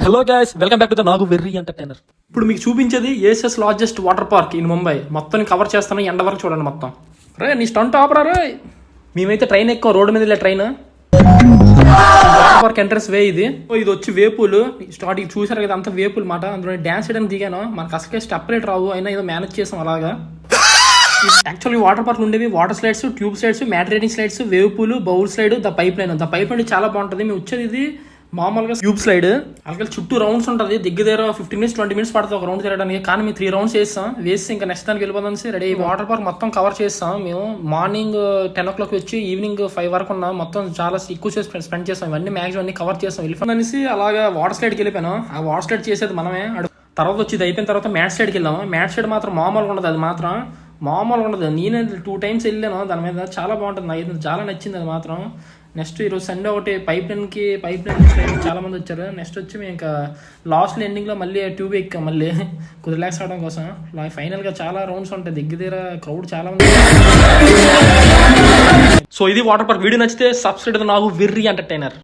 Hello guys, welcome back to the Nagu very entertainer. ఇప్పుడు మీకు చూపించేది Asia's largest water park in Mumbai. మొత్తం cover చేస్తాను, ఎండ వరకు చూడండి మొత్తం. రే నీ స్టంట్ ఆపరా రే. మేమైతే ట్రైన్ ఎక్కువ, రోడ్డు మీద వెళ్ళే ట్రైన్. వాటర్ పార్క్ ఎంట్రన్స్ వే ఇది. ఇది వచ్చి వేపులు స్టార్టింగ్ చూసారు కదా, అంతా వేపులు మాట. అందులో డాన్స్ చేయడానికి దిగాను, మనకు అసలుకే స్టెప్ రేట్ రావు, అయినా ఏదో మేనేజ్ చేసాం అలాగా. యాక్చువల్లీ వాటర్ పార్క్ ఉండేవి water slides, tube slides, mat riding slides, wave pool, bowl slide, the pipeline. The pipeline చాలా బాగుంటుంది. మేము వచ్చేది ఇది మామూలుగా ట్యూబ్ స్లైడ్. అలాగే చుట్టూ రౌండ్స్ ఉంటుంది, దగ్గర 15 minutes 20 minutes పడుతుంది ఒక రౌండ్ తిరగడానికి. కానీ మేము 3 rounds వేసి ఇంకా నెక్స్ట్ దానికి వెళ్ళిపోదాం రెడీ. వాటర్ పార్క్ మొత్తం కవర్ చేస్తాం మేము. మార్నింగ్ 10 o'clock వచ్చి ఈవినింగ్ 5 వరకు ఉన్నాం. మొత్తం చాలా ఎక్కువ స్పెండ్ చేస్తాం. ఇవన్నీ మ్యాక్సిమం అన్ని కవర్ చేస్తాం. వెళ్ళిపోయిందనేసి అలాగా వాటర్ స్లైడ్కి వెళ్ళిపోయాను. ఆ వాటర్ స్లైడ్ చేసేది మనమే. తర్వాత వచ్చి ఇది అయిపోయిన తర్వాత మ్యాట్ స్లైడ్కి వెళ్ళాము. మ్యాట్ స్లైడ్ మాత్రం మామూలుగా ఉండదు, అది మాత్రం మామూలుగా ఉండదు. నేను 2 times వెళ్ళాను దాని మీద, చాలా బాగుంటుంది. నాకు చాలా నచ్చింది అది మాత్రం. నెక్స్ట్ ఈరోజు సండే ఒకటి పైప్ లైన్ చాలా మంది వచ్చారు. నెక్స్ట్ వచ్చి మేము ఇంకా లాస్ట్ ఎండింగ్లో మళ్ళీ ట్యూబ్ ఎక్కాం, మళ్ళీ కొద్ది రిలాక్స్ అవడం కోసం. ఫైనల్గా చాలా రౌండ్స్ ఉంటాయి, దగ్గర క్రౌడ్ చాలా మంది. సో ఇది వాటర్ పార్క్. వీడియో నచ్చితే సబ్స్క్రైబ్ నాకు వెర్రీ ఎంటర్టైనర్.